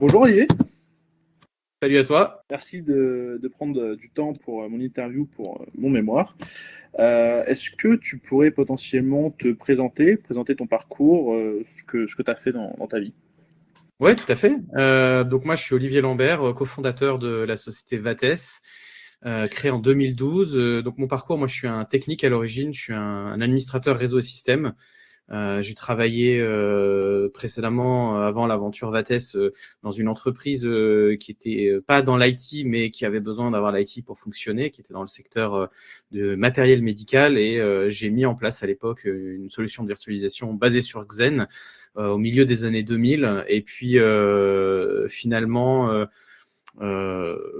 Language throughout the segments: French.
Bonjour Olivier, Salut à toi. merci de prendre du temps pour mon interview pour mon mémoire. Est-ce que tu pourrais potentiellement te présenter ton parcours, ce que tu as fait dans ta vie? Ouais, tout à fait. Donc moi, je suis Olivier Lambert, cofondateur de la société Vates, créée en 2012. Donc mon parcours, moi, je suis un technique à l'origine, je suis un administrateur réseau et système. J'ai travaillé précédemment, avant l'aventure Vates, dans une entreprise qui était pas dans l'IT, mais qui avait besoin d'avoir l'IT pour fonctionner, qui était dans le secteur de matériel médical. Et j'ai mis en place à l'époque une solution de virtualisation basée sur Xen au milieu des années 2000. Et puis finalement,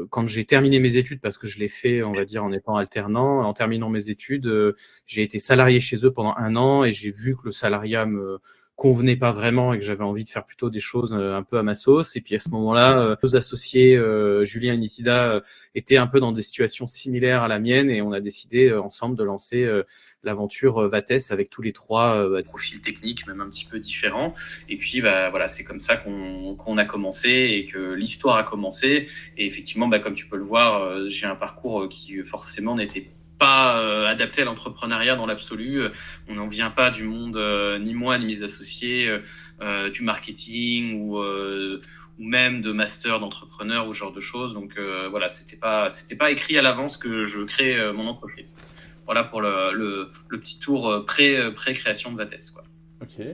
quand j'ai terminé mes études, parce que je l'ai fait, on va dire, en étant alternant, en terminant mes études, j'ai été salarié chez eux pendant 1 an et j'ai vu que le salariat me convenait pas vraiment et que j'avais envie de faire plutôt des choses un peu à ma sauce. Et puis à ce moment-là, nos associés, Julien et Nitida, étaient un peu dans des situations similaires à la mienne et on a décidé ensemble de lancer l'aventure Vates avec tous les trois profils techniques, même un petit peu différents. Et puis, voilà, c'est comme ça qu'on a commencé et que l'histoire a commencé. Et effectivement, comme tu peux le voir, j'ai un parcours qui forcément n'était pas adapté à l'entrepreneuriat dans l'absolu. On n'en vient pas du monde, ni moi ni mes associés, du marketing ou même de master d'entrepreneur ou ce genre de choses. Donc voilà, c'était pas écrit à l'avance que je crée mon entreprise. Voilà pour le petit tour pré-création de Vates, quoi. Ok.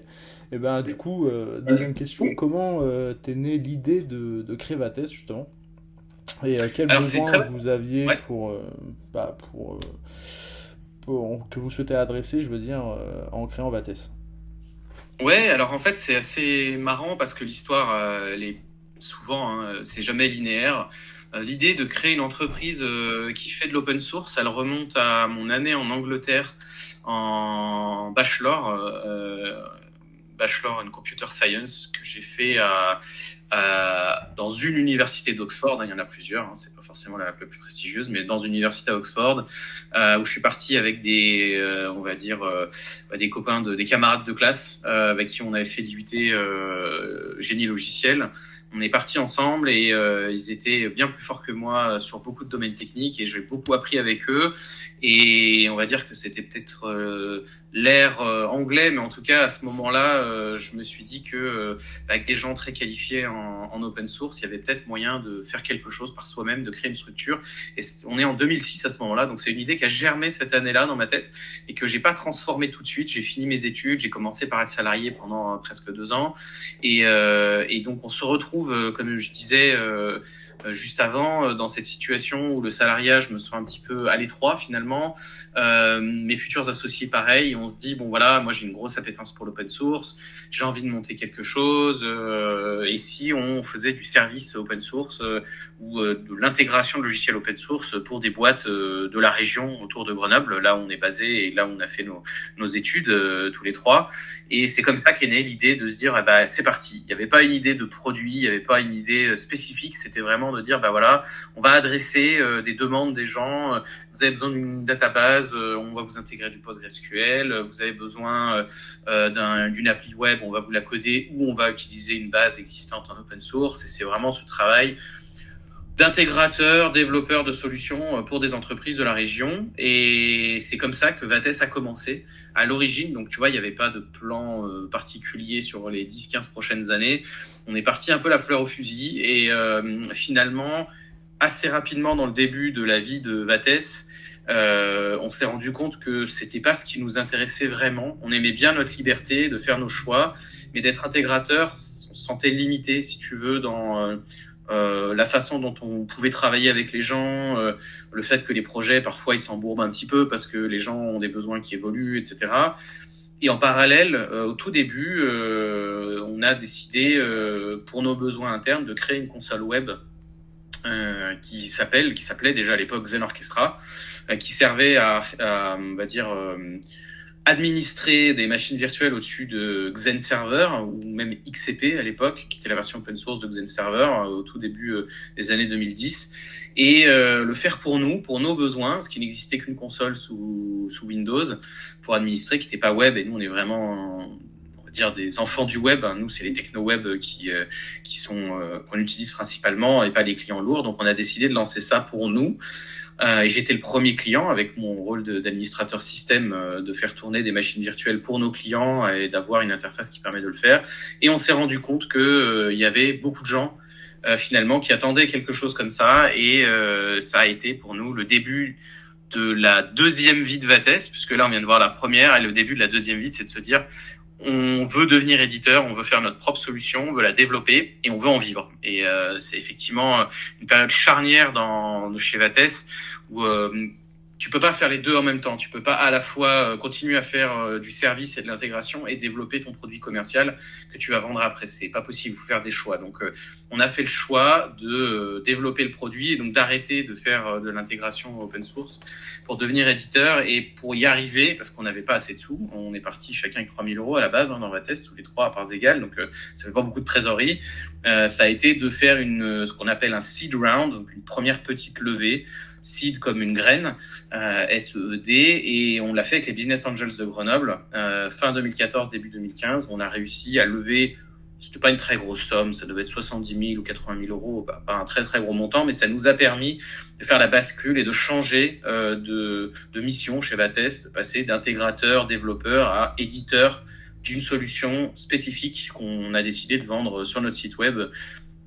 Et ben du coup, deuxième question, comment t'es née l'idée de créer Vates justement? Et quel Alors c'est très besoin vous aviez ouais. pour que vous souhaitez adresser, je veux dire, en créant Vates? Ouais, alors en fait, c'est assez marrant parce que l'histoire, elle est souvent, hein, c'est jamais linéaire. L'idée de créer une entreprise qui fait de l'open source, elle remonte à mon année en Angleterre en bachelor in computer science que j'ai fait dans une université d'Oxford. Il y en a plusieurs, hein, c'est pas forcément la plus prestigieuse, mais dans une université à Oxford, où je suis parti avec on va dire, des copains, des camarades de classe, avec qui on avait fait l'IUT génie logiciel. On est partis ensemble et ils étaient bien plus forts que moi sur beaucoup de domaines techniques et j'ai beaucoup appris avec eux. Et on va dire que c'était peut-être l'ère anglais, mais en tout cas à ce moment-là, je me suis dit que avec des gens très qualifiés en open source, il y avait peut-être moyen de faire quelque chose par soi-même, de créer une structure. Et on est en 2006 à ce moment-là, donc c'est une idée qui a germé cette année-là dans ma tête et que j'ai pas transformée tout de suite. J'ai fini mes études, j'ai commencé par être salarié pendant presque 2 ans, et donc on se retrouve, comme je disais juste avant, dans cette situation où le salariat, je me sens un petit peu à l'étroit finalement. Mes futurs associés, pareil, on se dit, bon voilà, moi j'ai une grosse appétence pour l'open source, j'ai envie de monter quelque chose, et si on faisait du service open source ou de l'intégration de logiciels open source pour des boîtes de la région autour de Grenoble, là où on est basé et là où on a fait nos études tous les trois. Et c'est comme ça qu'est née l'idée de se dire, c'est parti. Il n'y avait pas une idée de produit, il n'y avait pas une idée spécifique, c'était vraiment de dire, voilà, on va adresser des demandes des gens. Vous avez besoin d'une database, on va vous intégrer du PostgreSQL. Vous avez besoin d'une appli web, on va vous la coder ou on va utiliser une base existante en open source. Et c'est vraiment ce travail d'intégrateurs, développeurs de solutions pour des entreprises de la région. Et c'est comme ça que Vates a commencé à l'origine. Donc tu vois, il n'y avait pas de plan particulier sur les 10-15 prochaines années. On est parti un peu la fleur au fusil et finalement, assez rapidement dans le début de la vie de Vates, on s'est rendu compte que c'était pas ce qui nous intéressait vraiment. On aimait bien notre liberté de faire nos choix, mais d'être intégrateur, on se sentait limité, si tu veux, dans la façon dont on pouvait travailler avec les gens, le fait que les projets, parfois, ils s'embourbent un petit peu parce que les gens ont des besoins qui évoluent, etc. Et en parallèle, au tout début, on a décidé, pour nos besoins internes, de créer une console web qui s'appelait déjà à l'époque Zen Orchestra, qui servait on va dire, administrer des machines virtuelles au-dessus de Xen Server ou même XCP à l'époque, qui était la version open source de Xen Server au tout début des années 2010, et le faire pour nous, pour nos besoins, parce qu'il n'existait qu'une console sous Windows pour administrer, qui n'était pas web, et nous on est vraiment dire des enfants du web. Nous, c'est les techno-web qu'on utilise principalement et pas les clients lourds. Donc, on a décidé de lancer ça pour nous. Et j'étais le premier client avec mon rôle d'administrateur système, de faire tourner des machines virtuelles pour nos clients et d'avoir une interface qui permet de le faire. Et on s'est rendu compte que il y avait beaucoup de gens finalement qui attendaient quelque chose comme ça. Et ça a été pour nous le début de la deuxième vie de Vates, puisque là on vient de voir la première, et le début de la deuxième vie, c'est de se dire on veut devenir éditeur, on veut faire notre propre solution, on veut la développer et on veut en vivre. Et c'est effectivement une période charnière chez Vates où tu peux pas faire les deux en même temps. Tu peux pas à la fois continuer à faire du service et de l'intégration et développer ton produit commercial que tu vas vendre après. C'est pas possible, il faut faire des choix. Donc on a fait le choix de développer le produit et donc d'arrêter de faire de l'intégration open source pour devenir éditeur. Et pour y arriver, parce qu'on n'avait pas assez de sous, on est parti chacun avec 3 000 € à la base dans Vates, tous les trois à parts égales, donc ça fait pas beaucoup de trésorerie. Ça a été de faire ce qu'on appelle un seed round, donc une première petite levée. Seed comme une graine, SEED, et on l'a fait avec les Business Angels de Grenoble, fin 2014, début 2015. On a réussi à lever, c'était pas une très grosse somme, ça devait être 70 000 ou 80 000 €, pas un très très gros montant, mais ça nous a permis de faire la bascule et de changer de mission chez Vates, de passer d'intégrateur, développeur à éditeur d'une solution spécifique qu'on a décidé de vendre sur notre site web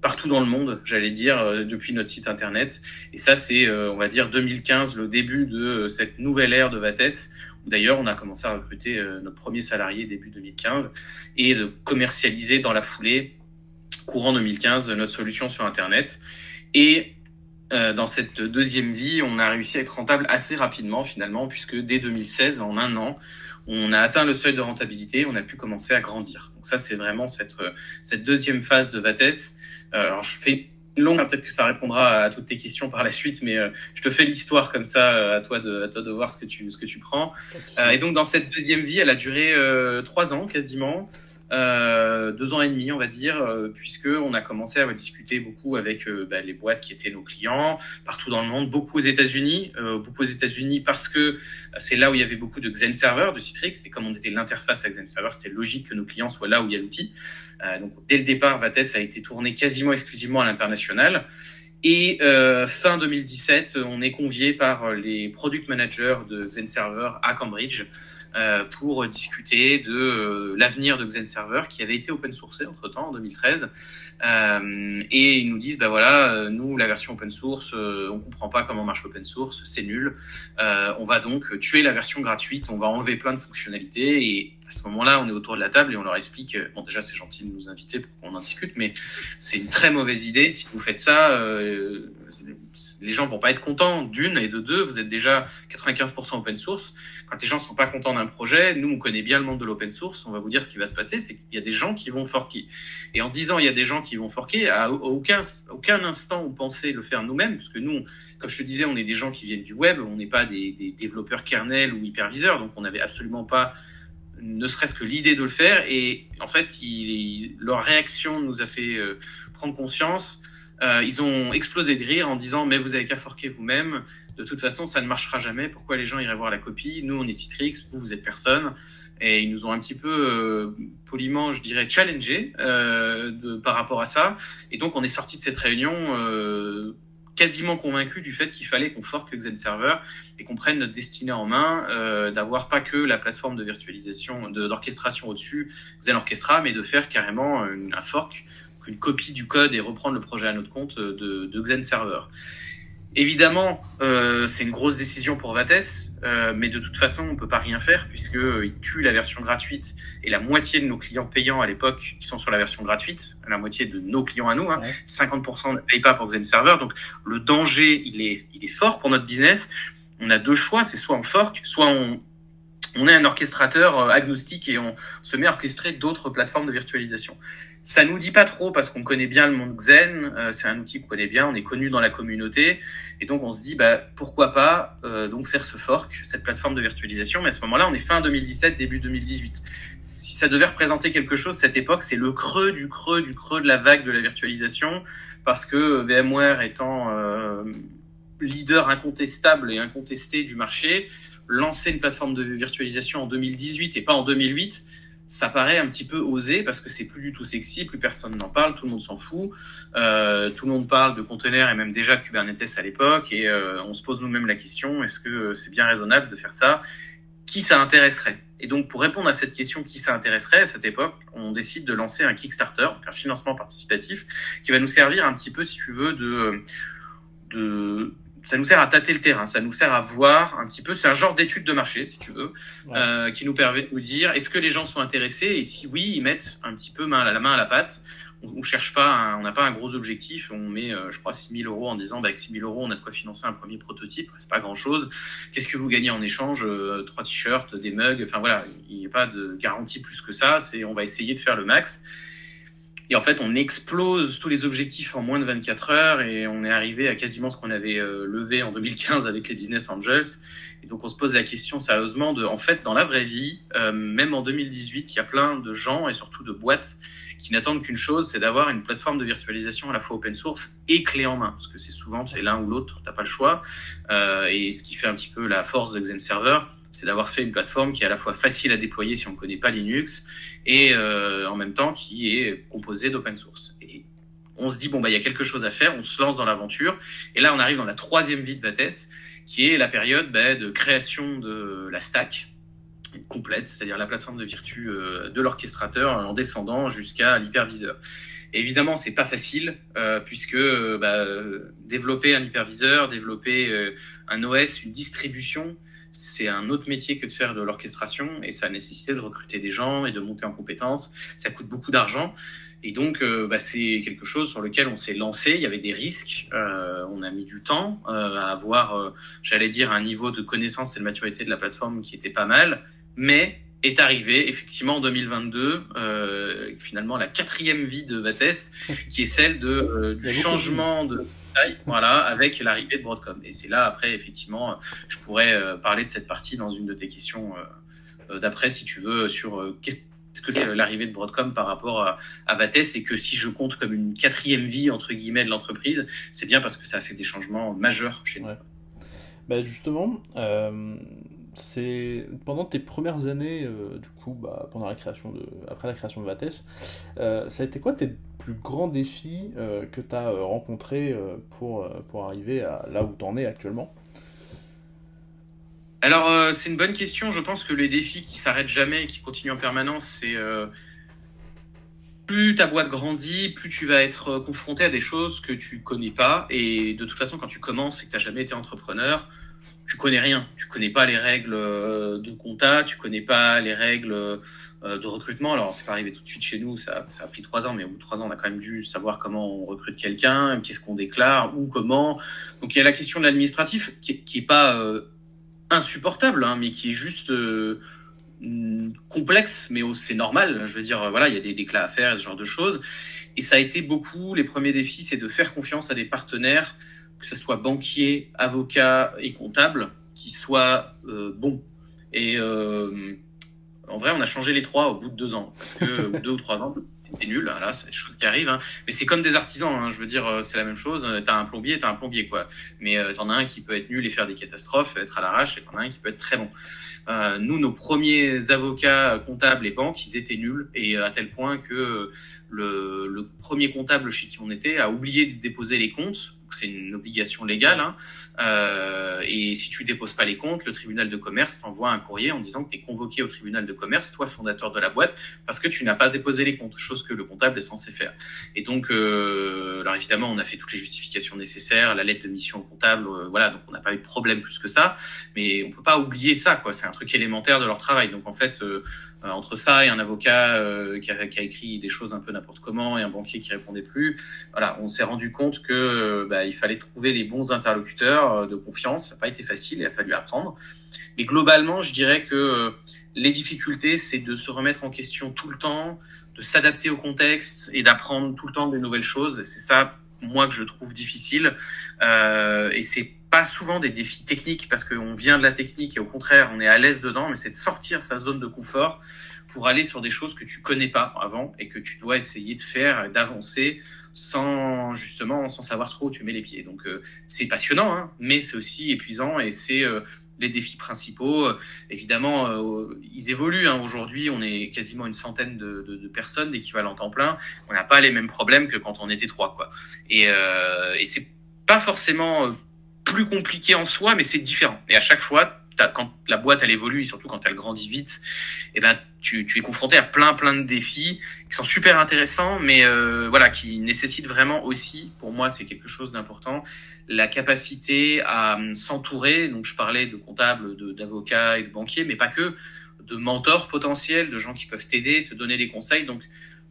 partout dans le monde, j'allais dire, depuis notre site internet. Et ça, c'est, on va dire, 2015, le début de cette nouvelle ère de Vates, où d'ailleurs, on a commencé à recruter notre premier salarié début 2015 et de commercialiser dans la foulée, courant 2015, notre solution sur internet. Et dans cette deuxième vie, on a réussi à être rentable assez rapidement, finalement, puisque dès 2016, en un an, on a atteint le seuil de rentabilité, on a pu commencer à grandir. Donc ça, c'est vraiment cette deuxième phase de Vates. Alors, je fais une longue, peut-être que ça répondra à toutes tes questions par la suite, mais je te fais l'histoire comme ça, à toi de voir ce que tu prends. Et donc, dans cette deuxième vie, elle a duré 3 ans quasiment, 2 ans et demi, on va dire, puisque on a commencé à discuter beaucoup avec les boîtes qui étaient nos clients partout dans le monde, beaucoup aux États-Unis parce que c'est là où il y avait beaucoup de Xen Server, de Citrix, et comme on était l'interface à Xen Server, c'était logique que nos clients soient là où il y a l'outil. Donc dès le départ, Vates a été tourné quasiment exclusivement à l'international. Et fin 2017, on est convié par les product managers de Xen Server à Cambridge pour discuter de l'avenir de Xen Server qui avait été open sourcé entre-temps en 2013. Et ils nous disent, nous, la version open source, on comprend pas comment marche l'open source, c'est nul. On va donc tuer la version gratuite, on va enlever plein de fonctionnalités. Et à ce moment-là, on est autour de la table et on leur explique, bon, déjà, c'est gentil de nous inviter pour qu'on en discute, mais c'est une très mauvaise idée. Si vous faites ça, les gens vont pas être contents d'une, et de deux, vous êtes déjà 95% open source. Quand les gens sont pas contents d'un projet, nous, on connaît bien le monde de l'open source, on va vous dire ce qui va se passer, c'est qu'il y a des gens qui vont forker. Et en disant il y a des gens qui vont forker, à aucun instant on pensait le faire nous-mêmes, parce que nous, comme je te disais, on est des gens qui viennent du web, on n'est pas des développeurs kernel ou hyperviseurs, donc on n'avait absolument pas ne serait-ce que l'idée de le faire. Et en fait, leur réaction nous a fait prendre conscience. Ils ont explosé de rire en disant « mais vous avez qu'à forker vous-même, de toute façon ça ne marchera jamais, pourquoi les gens iraient voir la copie, nous on est Citrix, vous êtes personne ». Et ils nous ont un petit peu poliment, je dirais, challengé par rapport à ça. Et donc on est sorti de cette réunion quasiment convaincu du fait qu'il fallait qu'on forque le Xen Server et qu'on prenne notre destinée en main, d'avoir pas que la plateforme de virtualisation, d'orchestration au-dessus, Xen Orchestra, mais de faire carrément un fork, une copie du code et reprendre le projet à notre compte de Xen Server. Évidemment, c'est une grosse décision pour Vates, mais de toute façon, on peut pas rien faire puisqu'ils tuent la version gratuite et la moitié de nos clients payants à l'époque qui sont sur la version gratuite, la moitié de nos clients à nous, 50% ne payent pas pour Xen Server. Donc le danger, il est fort pour notre business. On a deux choix, c'est soit on fork, soit on est un orchestrateur agnostique et on se met à orchestrer d'autres plateformes de virtualisation. Ça nous dit pas trop parce qu'on connaît bien le monde Xen, c'est un outil qu'on connaît bien, on est connu dans la communauté, et donc on se dit pourquoi pas donc faire ce fork, cette plateforme de virtualisation. Mais à ce moment-là, on est fin 2017, début 2018. Si ça devait représenter quelque chose, cette époque, c'est le creux de la vague de la virtualisation, parce que VMware étant leader incontestable et incontesté du marché, lancer une plateforme de virtualisation en 2018 et pas en 2008, ça paraît un petit peu osé parce que c'est plus du tout sexy, plus personne n'en parle, tout le monde s'en fout. Tout le monde parle de conteneurs et même déjà de Kubernetes à l'époque, et on se pose nous-mêmes la question, est-ce que c'est bien raisonnable de faire ça? Qui ça intéresserait? Et donc, pour répondre à cette question, qui ça intéresserait, à cette époque, on décide de lancer un Kickstarter, donc un financement participatif, qui va nous servir un petit peu, si tu veux, ça nous sert à tâter le terrain, ça nous sert à voir un petit peu, c'est un genre d'étude de marché, si tu veux, qui nous permet de nous dire, est-ce que les gens sont intéressés? Et si oui, ils mettent un petit peu la main à la pâte. On cherche pas, on n'a pas un gros objectif. On met, je crois, 6 000 € en disant, avec 6 000 €, on a de quoi financer un premier prototype. C'est pas grand chose. Qu'est-ce que vous gagnez en échange? 3 t-shirts, des mugs. Enfin voilà, il n'y a pas de garantie plus que ça. On va essayer de faire le max. Et en fait, on explose tous les objectifs en moins de 24 heures et on est arrivé à quasiment ce qu'on avait levé en 2015 avec les Business Angels. Et donc, on se pose la question sérieusement en fait, dans la vraie vie, même en 2018, il y a plein de gens et surtout de boîtes qui n'attendent qu'une chose, c'est d'avoir une plateforme de virtualisation à la fois open source et clé en main. Parce que c'est l'un ou l'autre, t'as pas le choix. Et ce qui fait un petit peu la force de XenServer, c'est d'avoir fait une plateforme qui est à la fois facile à déployer si on ne connaît pas Linux et en même temps qui est composée d'open source. Et on se dit, il y a quelque chose à faire, on se lance dans l'aventure. Et là, on arrive dans la troisième vie de Vates, qui est la période de création de la stack complète, c'est-à-dire la plateforme de Virtu de l'orchestrateur en descendant jusqu'à l'hyperviseur. Et évidemment, c'est pas facile puisque développer un hyperviseur, développer un OS, une distribution, c'est un autre métier que de faire de l'orchestration et ça a nécessité de recruter des gens et de monter en compétences. Ça coûte beaucoup d'argent et donc c'est quelque chose sur lequel on s'est lancé. Il y avait des risques, on a mis du temps à avoir, j'allais dire, un niveau de connaissance et de maturité de la plateforme qui était pas mal, mais est arrivé effectivement en 2022 finalement la quatrième vie de Vates qui est celle du changement de taille, voilà, avec l'arrivée de Broadcom. Et c'est là après effectivement je pourrais parler de cette partie dans une de tes questions d'après si tu veux sur qu'est-ce que c'est l'arrivée de Broadcom par rapport à Vates, et que si je compte comme une quatrième vie entre guillemets de l'entreprise, c'est bien parce que ça a fait des changements majeurs chez nous. Justement, c'est pendant tes premières années, du coup, pendant après la création de Vates, ça a été quoi tes plus grands défis que tu as rencontrés pour arriver à là où tu en es actuellement? Alors, c'est une bonne question. Je pense que les défis qui s'arrêtent jamais et qui continuent en permanence, c'est plus ta boîte grandit, plus tu vas être confronté à des choses que tu connais pas. Et de toute façon, quand tu commences et que tu n'as jamais été entrepreneur, tu connais rien. Tu connais pas les règles de compta, tu connais pas les règles de recrutement. Alors, c'est pas arrivé tout de suite chez nous, ça a pris 3 ans, mais au bout de 3 ans, on a quand même dû savoir comment on recrute quelqu'un, qu'est-ce qu'on déclare, où, comment. Donc, il y a la question de l'administratif qui est pas insupportable, hein, mais qui est juste complexe, mais c'est normal. Je veux dire, voilà, il y a des déclats à faire, ce genre de choses. Et ça a été beaucoup, les premiers défis, c'est de faire confiance à des partenaires, que ce soit banquiers, avocats et comptables, qui soient bons. Et en vrai, on a changé les 3 au bout de 2 ans, parce que au bout de 2 ou 3 ans, c'est nul, là, c'est des choses qui arrivent. Hein. Mais c'est comme des artisans, hein, je veux dire, c'est la même chose. T'as un plombier, quoi. Mais t'en as un qui peut être nul et faire des catastrophes, être à l'arrache, et t'en as un qui peut être très bon. Nous, nos premiers avocats comptables et banques, ils étaient nuls, et à tel point que le premier comptable chez qui on était a oublié de déposer les comptes. C'est une obligation légale, hein. Et si tu déposes pas les comptes, le tribunal de commerce t'envoie un courrier en disant que tu es convoqué au tribunal de commerce, toi fondateur de la boîte, parce que tu n'as pas déposé les comptes, chose que le comptable est censé faire. Et donc, alors évidemment, on a fait toutes les justifications nécessaires, la lettre de mission au comptable, voilà, donc on n'a pas eu de problème plus que ça, mais on peut pas oublier ça, quoi. C'est un truc élémentaire de leur travail. Donc en fait, entre ça et un avocat qui a écrit des choses un peu n'importe comment et un banquier qui répondait plus, voilà, on s'est rendu compte que il fallait trouver les bons interlocuteurs de confiance. Ça n'a pas été facile, il a fallu apprendre. Mais globalement, je dirais que les difficultés, c'est de se remettre en question tout le temps, de s'adapter au contexte et d'apprendre tout le temps des nouvelles choses. C'est ça, moi, que je trouve difficile. Et c'est pas souvent des défis techniques parce qu'on vient de la technique et au contraire, on est à l'aise dedans, mais c'est de sortir sa zone de confort pour aller sur des choses que tu connais pas avant et que tu dois essayer de faire, d'avancer sans savoir trop où tu mets les pieds. Donc c'est passionnant, hein, mais c'est aussi épuisant et c'est les défis principaux, évidemment, ils évoluent. Hein. Aujourd'hui, on est quasiment une centaine de personnes d'équivalent temps plein. On n'a pas les mêmes problèmes que quand on était 3, quoi. Et c'est pas forcément plus compliqué en soi, mais c'est différent. Et à chaque fois, quand la boîte elle évolue, et surtout quand elle grandit vite, et ben tu es confronté à plein de défis qui sont super intéressants, mais voilà, qui nécessitent vraiment aussi, pour moi c'est quelque chose d'important, la capacité à s'entourer. Donc je parlais de comptables, d'avocats et de banquiers, mais pas que, de mentors potentiels, de gens qui peuvent t'aider, te donner des conseils. Donc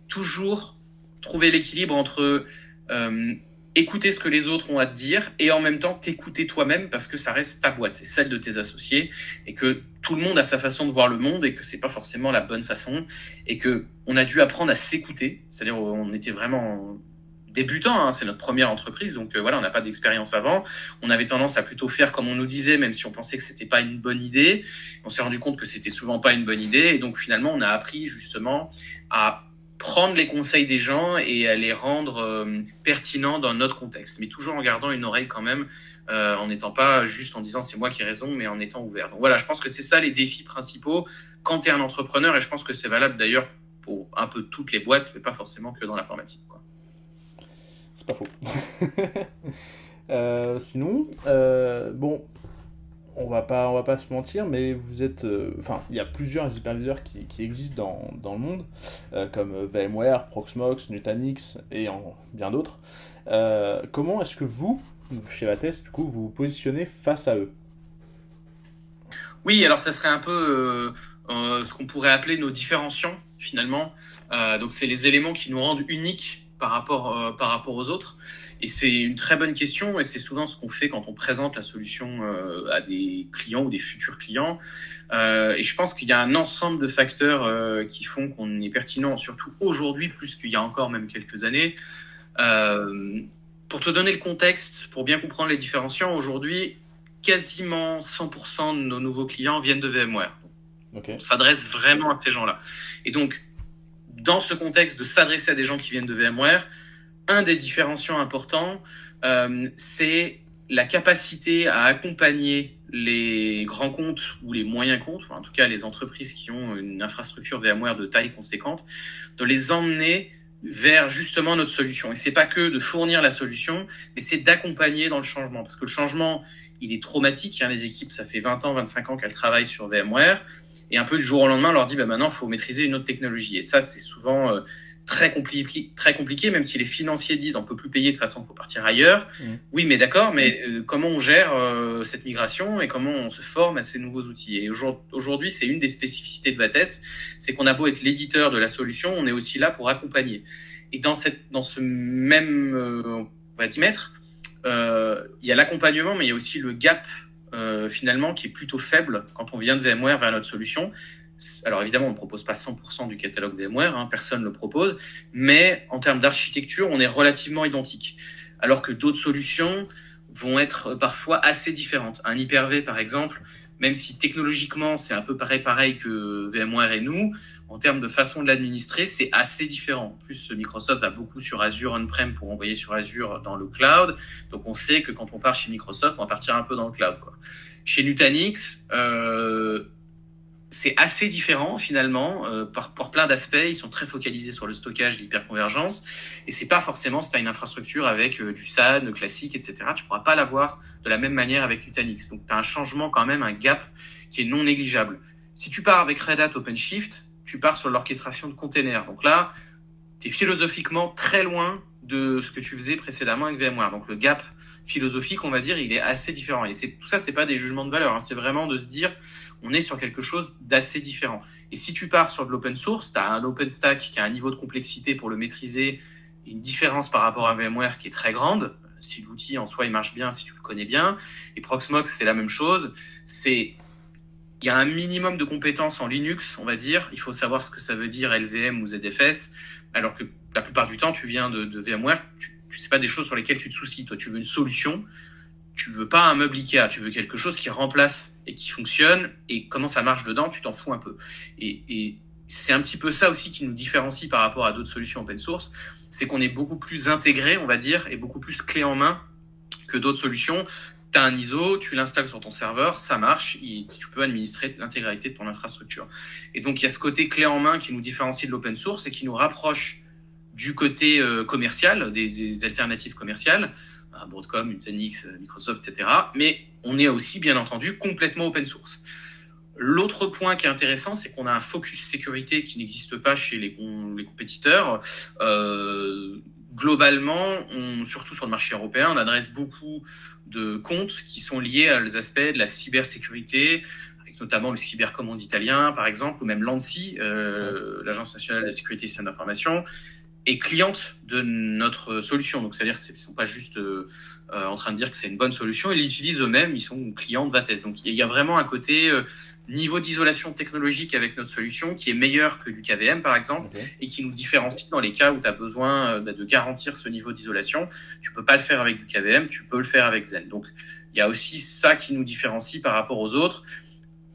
toujours trouver l'équilibre entre écouter ce que les autres ont à te dire et en même temps t'écouter toi-même, parce que ça reste ta boîte, c'est celle de tes associés, et que tout le monde a sa façon de voir le monde et que c'est pas forcément la bonne façon, et que on a dû apprendre à s'écouter. C'est-à-dire on était vraiment débutants, hein, c'est notre première entreprise, donc voilà, on n'a pas d'expérience avant. On avait tendance à plutôt faire comme on nous disait, même si on pensait que c'était pas une bonne idée. On s'est rendu compte que c'était souvent pas une bonne idée, et donc finalement on a appris justement à prendre les conseils des gens et à les rendre pertinents dans notre contexte, mais toujours en gardant une oreille quand même, en n'étant pas juste en disant c'est moi qui ai raison, mais en étant ouvert. Donc voilà, je pense que c'est ça les défis principaux quand tu es un entrepreneur, et je pense que c'est valable d'ailleurs pour un peu toutes les boîtes, mais pas forcément que dans l'informatique, quoi. C'est pas faux. Sinon, bon, on va pas se mentir, mais vous êtes, enfin, il y a plusieurs hyperviseurs qui existent dans le monde, comme VMware, Proxmox, Nutanix et bien d'autres. Comment est-ce que vous, chez Vates, du coup, vous vous positionnez face à eux? Oui, alors ça serait un peu ce qu'on pourrait appeler nos différenciants, finalement. Donc c'est les éléments qui nous rendent uniques par rapport aux autres. Et c'est une très bonne question, et c'est souvent ce qu'on fait quand on présente la solution à des clients ou des futurs clients. Et je pense qu'il y a un ensemble de facteurs qui font qu'on est pertinent, surtout aujourd'hui, plus qu'il y a encore même quelques années. Pour te donner le contexte, pour bien comprendre les différenciants, aujourd'hui, quasiment 100% de nos nouveaux clients viennent de VMware. Okay. On s'adresse vraiment à ces gens-là. Et donc, dans ce contexte de s'adresser à des gens qui viennent de VMware, un des différenciants importants, c'est la capacité à accompagner les grands comptes ou les moyens comptes, en tout cas les entreprises qui ont une infrastructure VMware de taille conséquente, de les emmener vers justement notre solution. Et c'est pas que de fournir la solution, mais c'est d'accompagner dans le changement. Parce que le changement, il est traumatique. Les équipes, ça fait 20 ans, 25 ans qu'elles travaillent sur VMware. Et un peu du jour au lendemain, on leur dit maintenant, il faut maîtriser une autre technologie. Et ça, c'est souvent très compliqué, même si les financiers disent on peut plus payer, de toute façon, il faut partir ailleurs. Oui, mais d'accord, mais comment on gère cette migration et comment on se forme à ces nouveaux outils? Et aujourd'hui, c'est une des spécificités de Vates, c'est qu'on a beau être l'éditeur de la solution, on est aussi là pour accompagner. Et dans ce même, on va dire, mètre, il y a l'accompagnement, mais il y a aussi le gap finalement qui est plutôt faible quand on vient de VMware vers notre solution. Alors évidemment, on ne propose pas 100% du catalogue VMware, personne ne le propose, mais en termes d'architecture, on est relativement identique. Alors que d'autres solutions vont être parfois assez différentes. Un Hyper-V, par exemple, même si technologiquement, c'est un peu pareil que VMware et nous, en termes de façon de l'administrer, c'est assez différent. En plus, Microsoft va beaucoup sur Azure on-prem pour envoyer sur Azure dans le cloud. Donc, on sait que quand on part chez Microsoft, on va partir un peu dans le cloud, quoi. Chez Nutanix, c'est assez différent finalement, par plein d'aspects. Ils sont très focalisés sur le stockage, l'hyperconvergence, et c'est pas forcément si tu as une infrastructure avec du SAN classique, etc. Tu pourras pas l'avoir de la même manière avec Nutanix. Donc tu as un changement quand même, un gap qui est non négligeable. Si tu pars avec Red Hat OpenShift, tu pars sur l'orchestration de containers. Donc là, tu es philosophiquement très loin de ce que tu faisais précédemment avec VMware. Donc le gap philosophique, on va dire, il est assez différent. Et tout ça, c'est pas des jugements de valeur, c'est vraiment de se dire on est sur quelque chose d'assez différent. Et si tu pars sur de l'open source, tu as un OpenStack qui a un niveau de complexité pour le maîtriser, une différence par rapport à VMware qui est très grande, si l'outil en soi il marche bien, si tu le connais bien. Et Proxmox, c'est la même chose. Il y a un minimum de compétences en Linux, on va dire. Il faut savoir ce que ça veut dire LVM ou ZFS, alors que la plupart du temps, tu viens de VMware, c'est pas des choses sur lesquelles tu te soucies. Toi, tu veux une solution, tu veux pas un meuble Ikea, tu veux quelque chose qui remplace et qui fonctionne, et comment ça marche dedans, tu t'en fous un peu. Et c'est un petit peu ça aussi qui nous différencie par rapport à d'autres solutions open source, c'est qu'on est beaucoup plus intégré, on va dire, et beaucoup plus clé en main que d'autres solutions. tu as un ISO, tu l'installes sur ton serveur, ça marche, tu peux administrer l'intégralité de ton infrastructure. Et donc, il y a ce côté clé en main qui nous différencie de l'open source et qui nous rapproche du côté commercial, des alternatives commerciales, Broadcom, Nutanix, Microsoft, etc. Mais on est aussi, bien entendu, complètement open source. L'autre point qui est intéressant, c'est qu'on a un focus sécurité qui n'existe pas chez les compétiteurs. Globalement, surtout sur le marché européen, on adresse beaucoup de comptes qui sont liés aux aspects de la cybersécurité, avec notamment le cybercommande italien, par exemple, ou même l'ANSSI, l'Agence nationale de la sécurité des systèmes d'information, est cliente de notre solution. Donc, c'est-à-dire qu'ils ne sont pas juste en train de dire que c'est une bonne solution, ils l'utilisent eux-mêmes, ils sont clients de Vates. Donc, il y a vraiment un côté niveau d'isolation technologique avec notre solution qui est meilleur que du KVM, par exemple, et qui nous différencie dans les cas où tu as besoin de garantir ce niveau d'isolation. Tu ne peux pas le faire avec du KVM, tu peux le faire avec Zen. Donc, il y a aussi ça qui nous différencie par rapport aux autres.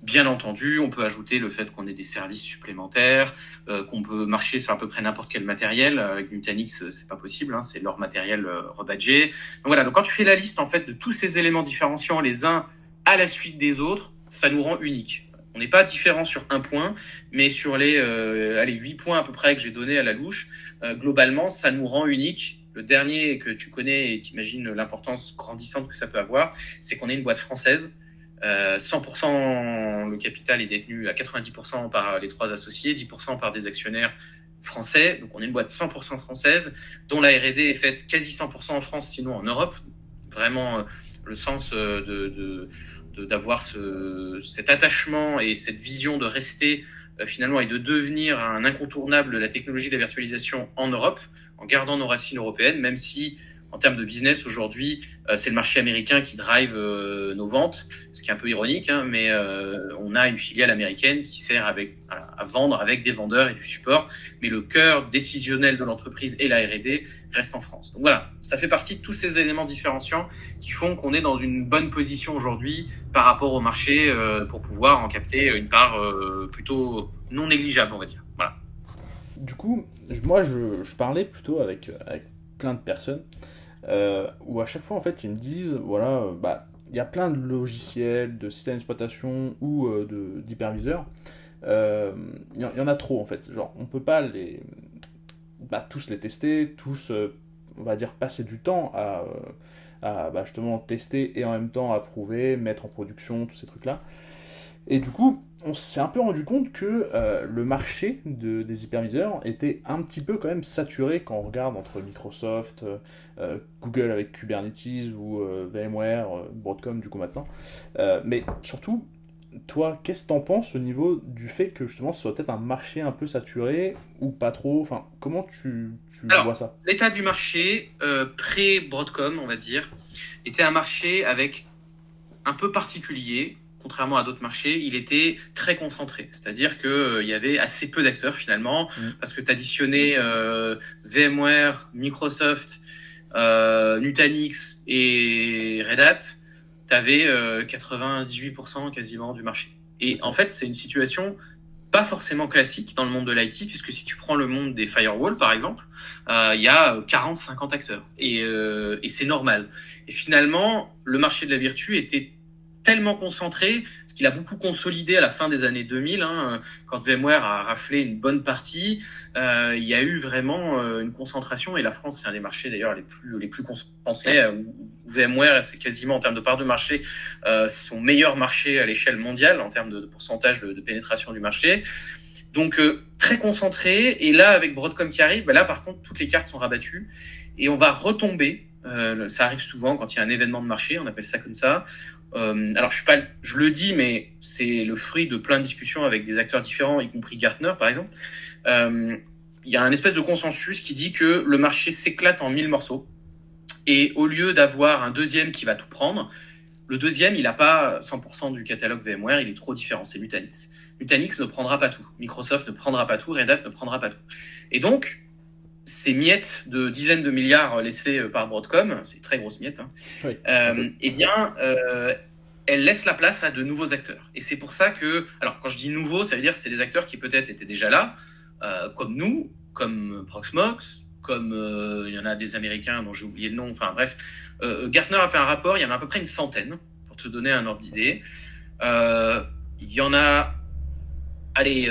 Bien entendu, on peut ajouter le fait qu'on ait des services supplémentaires, qu'on peut marcher sur à peu près n'importe quel matériel. Avec Nutanix, c'est pas possible, hein, c'est leur matériel rebadgé. Donc voilà, donc quand tu fais la liste en fait de tous ces éléments différenciants les uns à la suite des autres, ça nous rend unique. On n'est pas différent sur un point, mais sur les 8 points à peu près que j'ai donnés à la louche, globalement, ça nous rend unique. Le dernier que tu connais et t'imagines l'importance grandissante que ça peut avoir, c'est qu'on est une boîte française. 100% le capital est détenu à 90% par les 3 associés, 10% par des actionnaires français. Donc on est une boîte 100% française dont la R&D est faite quasi 100% en France, sinon en Europe. Vraiment le sens d'avoir cet attachement et cette vision de rester finalement et de devenir un incontournable de la technologie de la virtualisation en Europe, en gardant nos racines européennes, même si en termes de business, aujourd'hui, c'est le marché américain qui drive nos ventes, ce qui est un peu ironique, hein, mais on a une filiale américaine qui sert à vendre avec des vendeurs et du support, mais le cœur décisionnel de l'entreprise et la R&D reste en France. Donc voilà, ça fait partie de tous ces éléments différenciants qui font qu'on est dans une bonne position aujourd'hui par rapport au marché pour pouvoir en capter une part plutôt non négligeable, on va dire. Voilà. Du coup, moi, je parlais plutôt avec plein de personnes. Où à chaque fois en fait ils me disent voilà il y a plein de logiciels, de systèmes d'exploitation ou d'hyperviseurs, il y en a trop en fait, genre on peut pas tous les tester, tous on va dire passer du temps à justement tester et en même temps approuver, mettre en production, tous ces trucs là. Et du coup, on s'est un peu rendu compte que le marché des hyperviseurs était un petit peu quand même saturé quand on regarde entre Microsoft, Google avec Kubernetes ou VMware, Broadcom du coup maintenant. Mais surtout, toi, qu'est-ce que t'en penses au niveau du fait que justement ce soit peut-être un marché un peu saturé ou pas trop? Enfin, comment tu vois ça? L'état du marché pré-Broadcom, on va dire, était un marché avec un peu particulier. Contrairement à d'autres marchés, il était très concentré. C'est-à-dire qu'il y avait assez peu d'acteurs finalement, parce que tu additionnais VMware, Microsoft, Nutanix et Red Hat, tu avais 98% quasiment du marché. Et en fait, c'est une situation pas forcément classique dans le monde de l'IT, puisque si tu prends le monde des firewalls, par exemple, il y a 40-50 acteurs. Et c'est normal. Et finalement, le marché de la virtu était tellement concentré, ce qu'il a beaucoup consolidé à la fin des années 2000, hein, quand VMware a raflé une bonne partie, il y a eu vraiment une concentration, et la France, c'est un des marchés d'ailleurs les plus concentrés. VMware, c'est quasiment en termes de part de marché, son meilleur marché à l'échelle mondiale, en termes de pourcentage de pénétration du marché. Donc très concentré, et là, avec Broadcom qui arrive, là par contre, toutes les cartes sont rabattues, et on va retomber, ça arrive souvent quand il y a un événement de marché, on appelle ça comme ça. Alors je le dis, mais c'est le fruit de plein de discussions avec des acteurs différents, y compris Gartner par exemple. Il y a un espèce de consensus qui dit que le marché s'éclate en 1000 morceaux, et au lieu d'avoir un deuxième qui va tout prendre, le deuxième il n'a pas 100% du catalogue VMware, il est trop différent, c'est Nutanix. Nutanix ne prendra pas tout, Microsoft ne prendra pas tout, Red Hat ne prendra pas tout. Et donc ces miettes de dizaines de milliards laissées par Broadcom, c'est très grosses miettes, hein, Oui. Elle laisse la place à de nouveaux acteurs. Et c'est pour ça que, alors quand je dis nouveaux, ça veut dire que c'est des acteurs qui peut-être étaient déjà là, comme nous, comme Proxmox, comme il y en a des Américains dont j'ai oublié le nom, enfin bref. Gartner a fait un rapport, il y en a à peu près une centaine, pour te donner un ordre d'idée. Il y en a, allez,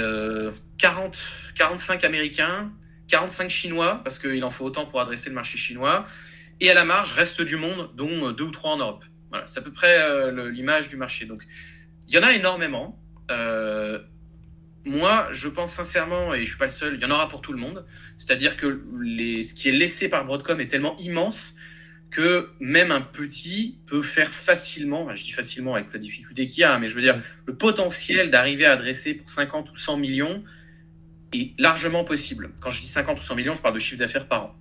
40, 45 Américains, 45 Chinois, parce qu'il en faut autant pour adresser le marché chinois, et à la marge, reste du monde, dont 2 ou 3 en Europe. Voilà, c'est à peu près l'image du marché. Donc, il y en a énormément. Moi, je pense sincèrement, et je ne suis pas le seul, il y en aura pour tout le monde. C'est-à-dire que ce qui est laissé par Broadcom est tellement immense que même un petit peut faire facilement, je dis facilement avec la difficulté qu'il y a, mais je veux dire, le potentiel d'arriver à adresser pour 50 ou 100 millions est largement possible. Quand je dis 50 ou 100 millions, je parle de chiffre d'affaires par an.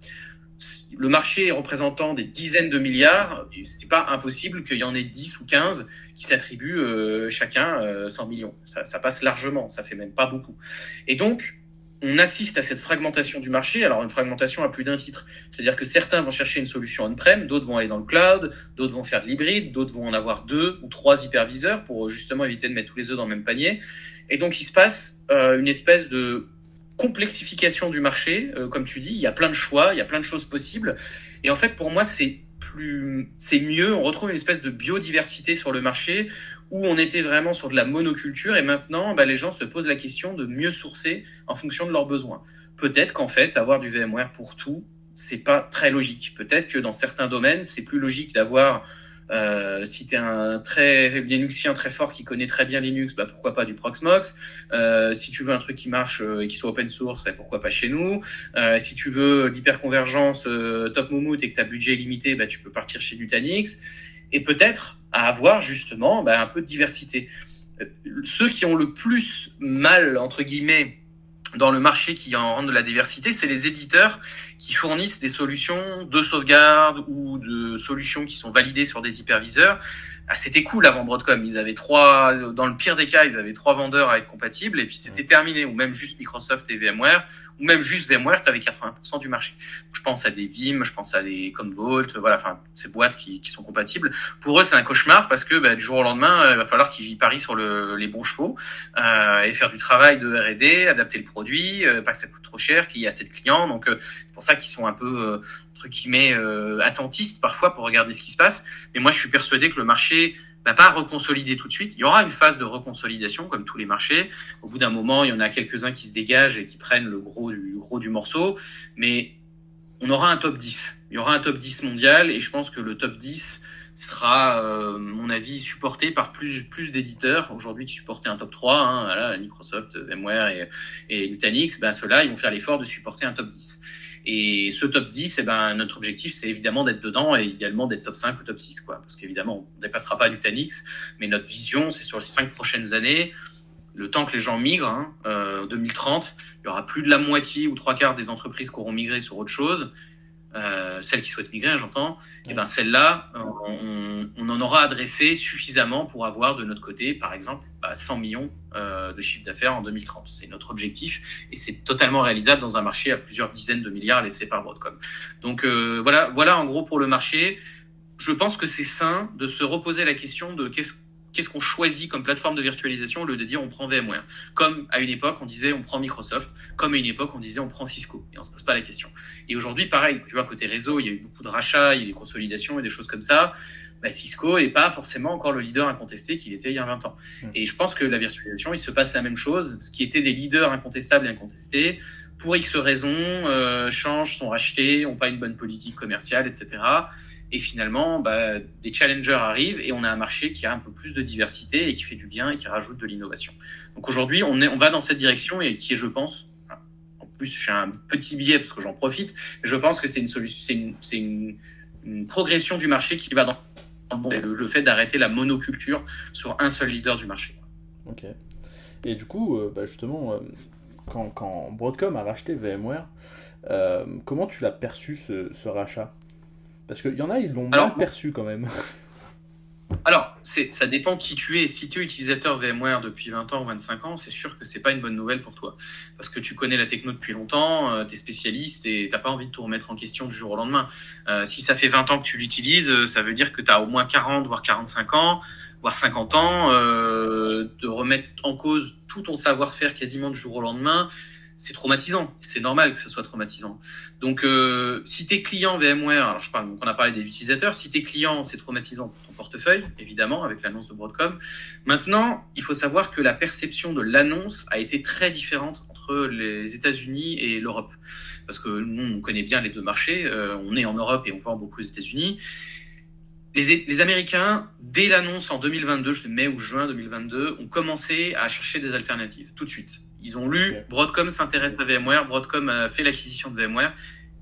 Le marché représentant des dizaines de milliards, ce n'est pas impossible qu'il y en ait 10 ou 15 qui s'attribuent chacun 100 millions. Ça passe largement, ça fait même pas beaucoup. Et donc, on assiste à cette fragmentation du marché, alors une fragmentation à plus d'un titre. C'est-à-dire que certains vont chercher une solution on-prem, d'autres vont aller dans le cloud, d'autres vont faire de l'hybride, d'autres vont en avoir 2 ou 3 hyperviseurs pour justement éviter de mettre tous les œufs dans le même panier. Et donc, il se passe une espèce de complexification du marché, comme tu dis, il y a plein de choix, il y a plein de choses possibles. Et en fait, pour moi, c'est mieux. On retrouve une espèce de biodiversité sur le marché où on était vraiment sur de la monoculture et maintenant, les gens se posent la question de mieux sourcer en fonction de leurs besoins. Peut-être qu'en fait, avoir du VMware pour tout, c'est pas très logique. Peut-être que dans certains domaines, c'est plus logique d'avoir si tu es un très Linuxien très fort qui connaît très bien Linux, pourquoi pas du Proxmox. Si tu veux un truc qui marche et qui soit open source, pourquoi pas chez nous. Si tu veux l'hyperconvergence Top Moumout et que tu as budget limité, tu peux partir chez Nutanix. Et peut-être à avoir justement un peu de diversité. Ceux qui ont le plus mal, entre guillemets, dans le marché qui en rend de la diversité, c'est les éditeurs qui fournissent des solutions de sauvegarde ou de solutions qui sont validées sur des hyperviseurs. C'était cool avant Broadcom, ils avaient dans le pire des cas, ils avaient 3 vendeurs à être compatibles et puis c'était terminé, ou même juste Microsoft et VMware, ou même juste VMware, tu avais 80% du marché. Je pense à des Vim, je pense à des Commvault, voilà, enfin, ces boîtes qui sont compatibles. Pour eux, c'est un cauchemar parce que du jour au lendemain, il va falloir qu'ils parient sur les bons chevaux et faire du travail de R&D, adapter le produit, pas que ça coûte trop cher, qu'il y ait assez de clients. Donc, c'est pour ça qu'ils sont un peu entre guillemets attentistes parfois pour regarder ce qui se passe. Mais moi, je suis persuadé que le marché va pas reconsolider tout de suite. Il y aura une phase de reconsolidation comme tous les marchés. Au bout d'un moment, il y en a quelques-uns qui se dégagent et qui prennent le gros du morceau. Mais on aura un top 10. Il y aura un top 10 mondial et je pense que le top 10 sera, à mon avis, supporté par plus d'éditeurs aujourd'hui qui supportaient un top 3. Voilà, Microsoft, VMware et Nutanix. Ceux-là, ils vont faire l'effort de supporter un top 10. Et ce top 10, notre objectif, c'est évidemment d'être dedans et idéalement d'être top 5 ou top 6, quoi. Parce qu'évidemment, on ne dépassera pas Nutanix, mais notre vision, c'est sur les 5 prochaines années, le temps que les gens migrent, 2030, il y aura plus de la moitié ou 3/4 des entreprises qui auront migré sur autre chose. Celles qui souhaitent migrer, j'entends, et celles-là, on en aura adressé suffisamment pour avoir de notre côté, par exemple, 100 millions de chiffre d'affaires en 2030. C'est notre objectif et c'est totalement réalisable dans un marché à plusieurs dizaines de milliards laissés par Broadcom. Donc voilà en gros pour le marché. Je pense que c'est sain de se reposer la question de qu'est-ce qu'on choisit comme plateforme de virtualisation au lieu de dire on prend VMware. Comme à une époque, on disait on prend Microsoft. Comme à une époque, on disait on prend Cisco. Et on ne se pose pas la question. Et aujourd'hui, pareil, tu vois, côté réseau, il y a eu beaucoup de rachats, il y a eu des consolidations et des choses comme ça. Cisco n'est pas forcément encore le leader incontesté qu'il était il y a 20 ans. Et je pense que la virtualisation, il se passe la même chose. Ce qui était des leaders incontestables et incontestés, pour X raisons, changent, sont rachetés, n'ont pas une bonne politique commerciale, etc. Et finalement, des challengers arrivent et on a un marché qui a un peu plus de diversité et qui fait du bien et qui rajoute de l'innovation. Donc aujourd'hui, on va dans cette direction et qui est, je pense, en plus, je fais un petit billet parce que j'en profite, mais je pense que c'est une solution, c'est une progression du marché qui va dans le fait d'arrêter la monoculture sur un seul leader du marché. Ok. Et du coup, justement, quand Broadcom a racheté VMware, comment tu l'as perçu ce rachat ? Parce qu'il y en a, ils l'ont mal perçu quand même. Alors, ça dépend qui tu es. Si tu es utilisateur VMware depuis 20 ans ou 25 ans, c'est sûr que c'est pas une bonne nouvelle pour toi. Parce que tu connais la techno depuis longtemps, tu es spécialiste et tu n'as pas envie de tout remettre en question du jour au lendemain. Si ça fait 20 ans que tu l'utilises, ça veut dire que tu as au moins 40, voire 45 ans, voire 50 ans. De remettre en cause tout ton savoir-faire quasiment du jour au lendemain, c'est traumatisant. C'est normal que ce soit traumatisant. Donc, si tes clients VMware, alors donc on a parlé des utilisateurs, si tes clients, c'est traumatisant pour ton portefeuille, évidemment, avec l'annonce de Broadcom. Maintenant, il faut savoir que la perception de l'annonce a été très différente entre les États-Unis et l'Europe. Parce que nous, on connaît bien les deux marchés. On est en Europe et on vend beaucoup aux États-Unis. Les Américains, dès l'annonce en 2022, je sais mai ou juin 2022, ont commencé à chercher des alternatives, tout de suite. Ils ont lu, Broadcom s'intéresse à VMware, Broadcom a fait l'acquisition de VMware,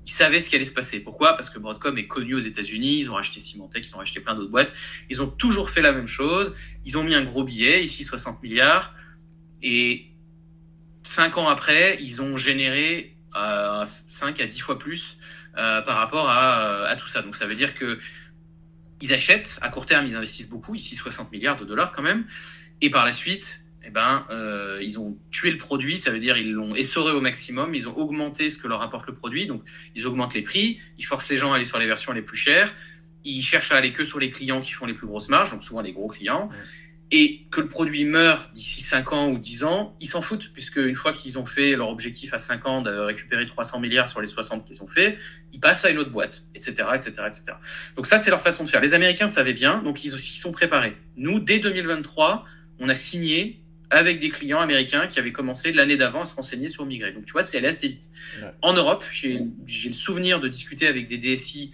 ils savaient ce qui allait se passer. Pourquoi ? Parce que Broadcom est connu aux États-Unis, ils ont acheté Symantec, ils ont acheté plein d'autres boîtes, ils ont toujours fait la même chose, ils ont mis un gros billet, ici 60 milliards, et 5 ans après, ils ont généré 5 à 10 fois plus par rapport à tout ça. Donc ça veut dire que ils achètent, à court terme, ils investissent beaucoup, ici 60 milliards de dollars quand même, et par la suite, ils ont tué le produit, ça veut dire ils l'ont essoré au maximum, ils ont augmenté ce que leur apporte le produit, donc ils augmentent les prix, ils forcent les gens à aller sur les versions les plus chères, ils cherchent à aller que sur les clients qui font les plus grosses marges, donc souvent les gros clients, et que le produit meure d'ici 5 ans ou 10 ans, ils s'en foutent, puisque une fois qu'ils ont fait leur objectif à 5 ans de récupérer 300 milliards sur les 60 qu'ils ont fait, ils passent à une autre boîte, etc., etc., etc. Donc ça, c'est leur façon de faire. Les Américains savaient bien, donc ils aussi sont préparés. Nous, dès 2023, on a signé avec des clients américains qui avaient commencé l'année d'avant à se renseigner sur migrer. Donc tu vois, c'est allé assez vite. Ouais. En Europe, j'ai le souvenir de discuter avec des DSI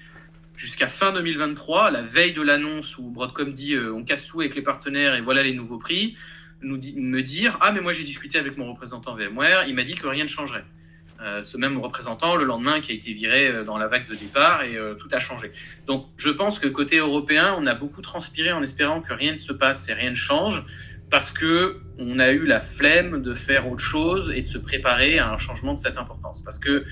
jusqu'à fin 2023, la veille de l'annonce où Broadcom dit on casse tout avec les partenaires et voilà les nouveaux prix, me dire mais moi j'ai discuté avec mon représentant VMware, il m'a dit que rien ne changerait. Ce même représentant, le lendemain, qui a été viré dans la vague de départ et tout a changé. Donc je pense que côté européen, on a beaucoup transpiré en espérant que rien ne se passe et rien ne change, parce que on a eu la flemme de faire autre chose et de se préparer à un changement de cette importance. Parce que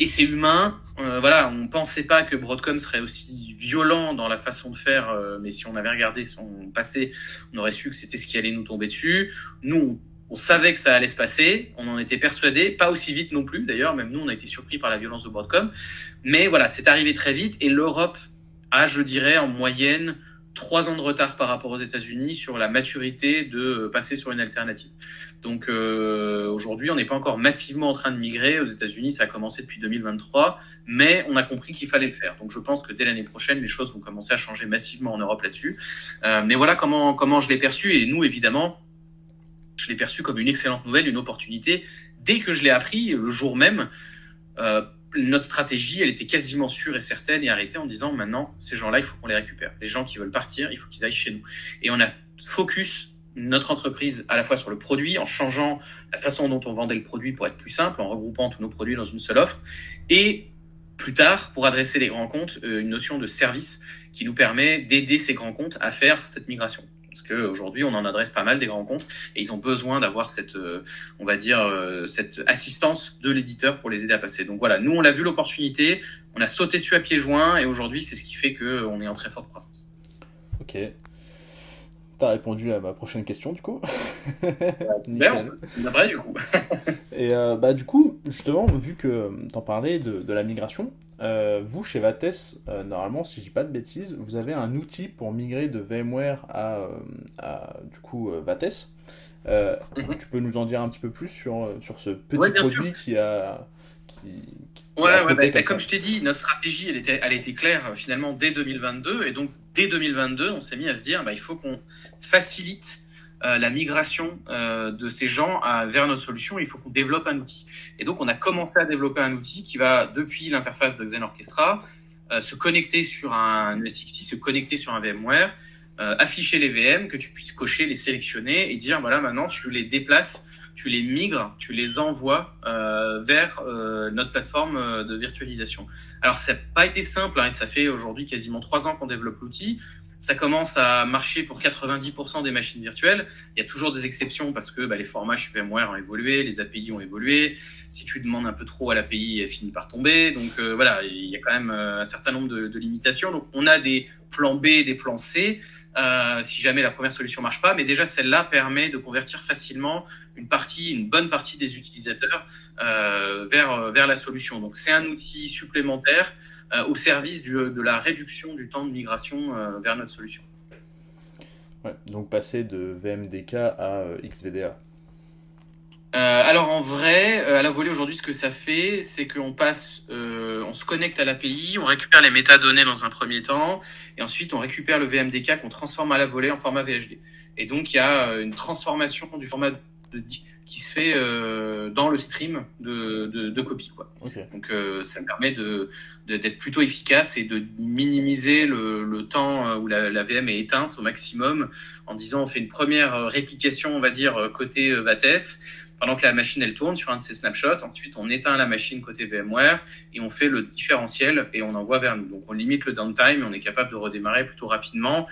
et c'est humain, on pensait pas que Broadcom serait aussi violent dans la façon de faire, mais si on avait regardé son passé, on aurait su que c'était ce qui allait nous tomber dessus. Nous, on savait que ça allait se passer, on en était persuadés, pas aussi vite non plus, d'ailleurs, même nous, on a été surpris par la violence de Broadcom, mais voilà, c'est arrivé très vite, et l'Europe a, je dirais, en moyenne, 3 ans de retard par rapport aux États-Unis sur la maturité de passer sur une alternative. Donc aujourd'hui, on n'est pas encore massivement en train de migrer. Aux États-Unis, ça a commencé depuis 2023, mais on a compris qu'il fallait le faire. Donc je pense que dès l'année prochaine, les choses vont commencer à changer massivement en Europe là-dessus. Mais voilà comment je l'ai perçu. Et nous, évidemment, je l'ai perçu comme une excellente nouvelle, une opportunité. Dès que je l'ai appris, le jour même, notre stratégie, elle était quasiment sûre et certaine et arrêtée en disant maintenant, ces gens-là, il faut qu'on les récupère. Les gens qui veulent partir, il faut qu'ils aillent chez nous. Et on a focus notre entreprise à la fois sur le produit, en changeant la façon dont on vendait le produit pour être plus simple, en regroupant tous nos produits dans une seule offre, et plus tard, pour adresser les grands comptes, une notion de service qui nous permet d'aider ces grands comptes à faire cette migration. Parce qu'aujourd'hui, on en adresse pas mal des grands comptes et ils ont besoin d'avoir cette, cette assistance de l'éditeur pour les aider à passer. Donc voilà, nous, on a vu l'opportunité, on a sauté dessus à pieds joints et aujourd'hui, c'est ce qui fait qu'on est en très forte croissance. Ok. T'as répondu à ma prochaine question, du coup. Nickel. D'après, du coup. Et du coup, justement, vu que t'en parlais de la migration, vous, chez Vates, normalement, si je dis pas de bêtises, vous avez un outil pour migrer de VMware à Vates. Tu peux nous en dire un petit peu plus sur ce petit produit qui a... Comme je t'ai dit, notre stratégie, elle a été claire finalement dès 2022. Et donc, dès 2022, on s'est mis à se dire, il faut qu'on facilite la migration de ces gens vers nos solutions. Il faut qu'on développe un outil. Et donc, on a commencé à développer un outil qui va, depuis l'interface de Xen Orchestra, se connecter sur un ES60, se connecter sur un VMware, afficher les VM, que tu puisses cocher, les sélectionner et dire, voilà, maintenant, tu les déplaces, tu les migres, tu les envoies vers notre plateforme de virtualisation. Alors, ça n'a pas été simple, et ça fait aujourd'hui quasiment 3 ans qu'on développe l'outil. Ça commence à marcher pour 90% des machines virtuelles. Il y a toujours des exceptions parce que les formats chez VMware ont évolué, les API ont évolué. Si tu demandes un peu trop à l'API, elle finit par tomber. Donc il y a quand même un certain nombre de limitations. Donc on a des plans B et des plans C si jamais la première solution marche pas. Mais déjà, celle-là permet de convertir facilement une bonne partie des utilisateurs vers la solution. Donc c'est un outil supplémentaire au service de la réduction du temps de migration vers notre solution. Ouais, donc passer de VMDK à XVDA. Alors en vrai, à la volée aujourd'hui, ce que ça fait, c'est qu'on on se connecte à l'API, on récupère les métadonnées dans un premier temps, et ensuite on récupère le VMDK qu'on transforme à la volée en format VHD. Et donc il y a une transformation du format qui se fait dans le stream de copie, quoi. Ok. Donc ça me permet d'être plutôt efficace et de minimiser le temps où la VM est éteinte au maximum, en disant on fait une première réplication, on va dire, côté Vates, pendant que la machine elle tourne sur un de ces snapshots. Ensuite, on éteint la machine côté VMware et on fait le différentiel et on envoie vers nous. Donc, on limite le downtime et on est capable de redémarrer plutôt rapidement.